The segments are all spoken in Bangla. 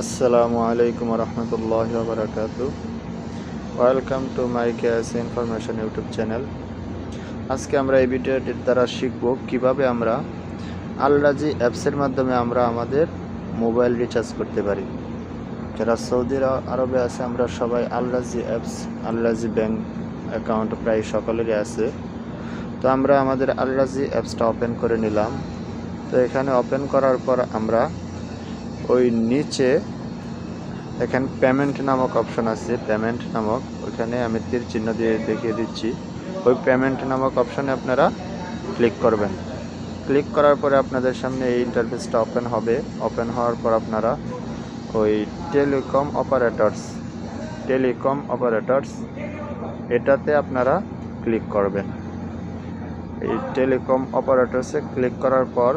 আসসালামু আলাইকুম রহমতুল্লাহি ওয়া বারাকাতুহু। Welcome to my KS information YouTube channel. আজকে আমরা এই ভিডিওটির দ্বারা শিখব কিভাবে আমরা আল-রাজি অ্যাপসের মাধ্যমে আমরা আমাদের মোবাইল রিচার্জ করতে পারি। যারা সৌদি আরবে আছে আমরা সবাই আল-রাজি অ্যাপস, আল-রাজি ব্যাংক অ্যাকাউন্ট প্রায় সকলেরই আছে। তো আমরা আমাদের আল-রাজি অ্যাপসটা ওপেন করে নিলাম। তো এখানে ওপেন করার পর আমরা ওই নিচে এখানে পেমেন্ট নামক অপশন আছে, পেমেন্ট নামক, ওইখানে আমি তীর চিহ্ন দিয়ে দেখিয়ে দিচ্ছি। ওই পেমেন্ট নামক অপশনে আপনারা ক্লিক করবেন। ক্লিক করার পরে আপনাদের সামনে এই ইন্টারফেসটা ওপেন হবে। ওপেন হওয়ার পর আপনারা ওই টেলিকম অপারেটরস এটাতে আপনারা ক্লিক করবেন। এই টেলিকম অপারেটরসে ক্লিক করার পর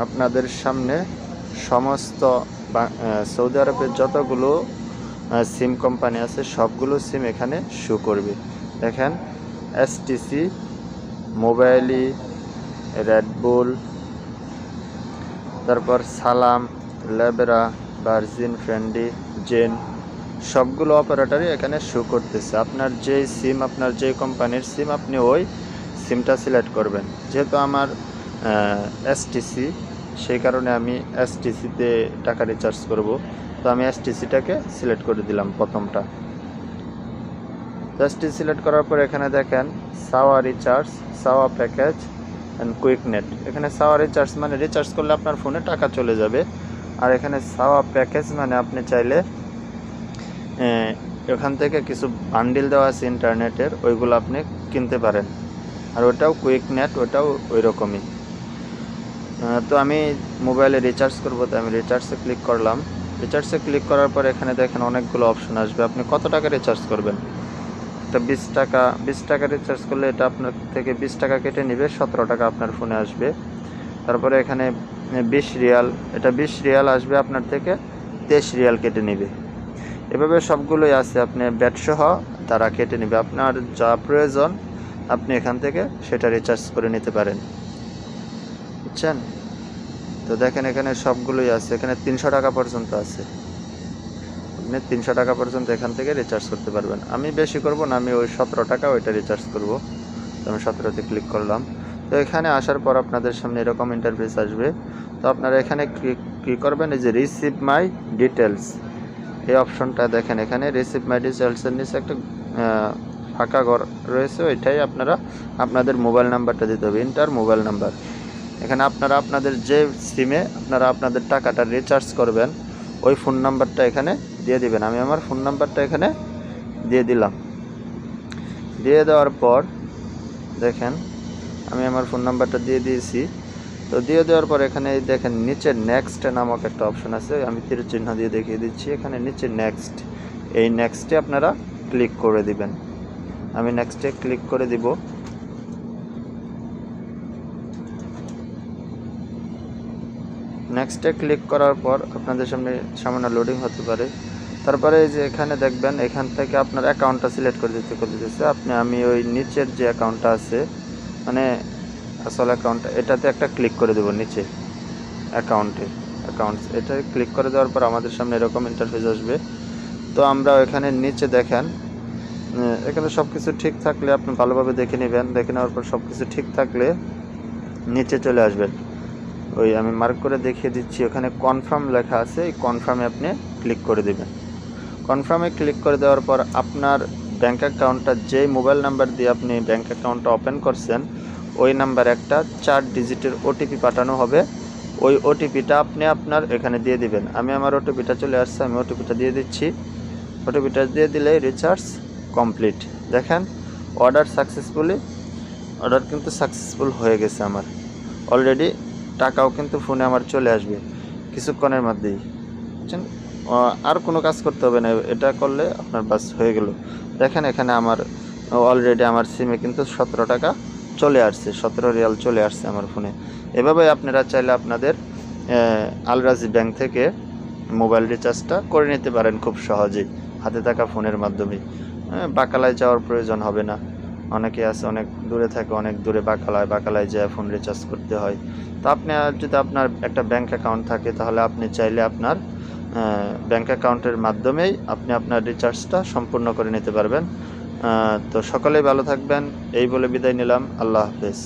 আপনাদের সামনে সমস্ত সৌদি আরবের যতগুলো সিম কোম্পানি আছে সবগুলো সিম এখানে শো করবে। দেখেন এসটিসি, মোবাইলি, রেডবুল, তারপর সালাম, লেবেরা, ভার্জিন, ফ্রেন্ডি, জেন, সবগুলো অপারেটরই এখানে শো করতেছে। আপনার যেই সিম, আপনার যেই কোম্পানির সিম, আপনি ওই সিমটা সিলেক্ট করবেন। যেহেতু আমার এসটিসি, সেই কারণে আমি এসটিসিতে টাকা রিচার্জ করব। তো আমি এসটিসিটাকে সিলেক্ট করে দিলাম প্রথমটা। এসটিসি সিলেক্ট করার পর এখানে দেখেন সাওয়া রিচার্জ, সাওয়া প্যাকেজ অ্যান্ড কুইক নেট। এখানে সাওয়া রিচার্জ মানে রিচার্জ করলে আপনার ফোনে টাকা চলে যাবে। আর এখানে সাওয়া প্যাকেজ মানে আপনি চাইলে এখান থেকে কিছু বান্ডিল দেওয়া আছে ইন্টারনেটের, ওইগুলো আপনি কিনতে পারেন। আর ওটাও কুইক নেট, ওটাও ওই রকমই। তো আমি মোবাইলে রিচার্জ করবো, তো আমি রিচার্জে ক্লিক করলাম। রিচার্জে ক্লিক করার পর এখানে দেখেন অনেকগুলো অপশন আসবে। আপনি কত টাকা রিচার্জ করবেন? এটা 20 টাকা রিচার্জ করলে এটা আপনার থেকে 20 টাকা কেটে নেবে, 17 টাকা আপনার ফোনে আসবে। তারপরে এখানে 20 রিয়াল, এটা 20 রিয়াল আসবে আপনার থেকে, 23 রিয়াল কেটে নেবে। এভাবে সবগুলোই আছে, আপনি ব্যাট সহ তারা কেটে নেবে। আপনার যা প্রয়োজন আপনি এখান থেকে সেটা রিচার্জ করে নিতে পারেন, বুঝছেন? তো দেখেন এখানে সবগুলোই আছে। এখানে 300 টাকা পর্যন্ত আছে। আপনি 300 টাকা পর্যন্ত এখান থেকে রিচার্জ করতে পারবেন। আমি বেশি করব না, আমি ওই 17 টাকা ওইটা রিচার্জ করব। তো আমি 17তে ক্লিক করলাম। তো এখানে আসার পর আপনাদের সামনে এরকম ইন্টারফেস আসবে। তো আপনারা এখানে কী করবেন, এই যে রিসিভ মাই ডিটেলস, এই অপশনটা দেখেন। এখানে রিসিভ মাই ডিটেলসের নিচে একটা ফাঁকা ঘর রয়েছে, ওইটাই আপনারা আপনাদের মোবাইল নাম্বারটা দিতে হবে, ইন্টার মোবাইল নাম্বার। এখানে আপনারা আপনাদের যে সিমে আপনারা আপনাদের টাকাটা রিচার্জ করবেন ওই ফোন নাম্বারটা এখানে দিয়ে দিবেন। আমি আমার ফোন নাম্বারটা এখানে দিয়ে দিলাম। দিয়ে দেওয়ার পর দেখেন আমি আমার ফোন নাম্বারটা দিয়ে দিয়েছি। তো দিয়ে দেওয়ার পর এখানে দেখেন নিচে নেক্সট নামক একটা অপশন আছে, আমি তীর চিহ্ন দিয়ে দেখিয়ে দিচ্ছি। এখানে নিচে নেক্সট, এই নেক্সটে আপনারা ক্লিক করে দিবেন। আমি নেক্সটে ক্লিক করে দিব। নেক্সটে ক্লিক করার পর আপনাদের সামনে সামান্য লোডিং হতে পারে। তারপরে এই যে এখানে দেখবেন, এখান থেকে আপনার অ্যাকাউন্টটা সিলেক্ট করে দিতেছে। আমি ওই নিচের যে অ্যাকাউন্টটা আছে, মানে আসল অ্যাকাউন্ট, এটাতে একটা ক্লিক করে দেবো। নিচে অ্যাকাউন্টস, এটা ক্লিক করে দেওয়ার পর আমাদের সামনে এরকম ইন্টারফেস আসবে। তো আমরা এখানে নিচে দেখেন, এখানে সব কিছু ঠিক থাকলে আপনি ভালোভাবে দেখে নেবেন। দেখে নেওয়ার পর সব কিছু ঠিক থাকলে নিচে চলে আসবেন। ওই আমি মার্ক করে দেখিয়ে দিচ্ছি, ওখানে কনফার্ম লেখা আছে, এই কনফার্মে আপনি ক্লিক করে দেবেন। কনফার্মে ক্লিক করে দেওয়ার পর আপনার ব্যাঙ্ক অ্যাকাউন্টটা, যেই মোবাইল নাম্বার দিয়ে আপনি ব্যাঙ্ক অ্যাকাউন্টটা ওপেন করছেন ওই নাম্বার একটা 4 ডিজিটের ওটিপি পাঠানো হবে। ওই ওটিপিটা আপনি আপনার এখানে দিয়ে দিবেন। আমি আমার ওটিপিটা চলে আসছে, আমি ওটিপিটা দিয়ে দিচ্ছি। ওটিপিটা দিয়ে দিলে রিচার্জ কমপ্লিট। দেখেন অর্ডার কিন্তু সাকসেসফুল হয়ে গেছে আমার অলরেডি। টাকাও কিন্তু ফোনে আমার চলে আসবে কিছুক্ষণের মধ্যেই, বুঝছেন? আর কোনো কাজ করতে হবে না, এটা করলে আপনার বাস হয়ে গেল। দেখেন এখানে আমার অলরেডি আমার সিমে কিন্তু 17 টাকা চলে আসছে, 17 রিয়াল চলে আসছে আমার ফোনে। এভাবে আপনারা চাইলে আপনাদের আল-রাজি ব্যাংক থেকে মোবাইল রিচার্জটা করে নিতে পারেন খুব সহজেই, হাতে থাকা ফোনের মাধ্যমেই। বাকালায় যাওয়ার প্রয়োজন হবে না। অনেকে আছে অনেক দূরে থাকে, অনেক দূরে বাকালায় যেয়ে ফোন রিচার্জ করতে হয়। তো আপনি যদি আপনার একটা ব্যাংক অ্যাকাউন্ট থাকে, তাহলে আপনি চাইলে আপনার ব্যাংক অ্যাকাউন্টের মাধ্যমেই আপনি আপনার রিচার্জটা সম্পূর্ণ করে নিতে পারবেন। তো সকলেই ভালো থাকবেন, এই বলে বিদায় নিলাম। আল্লাহ হাফেজ।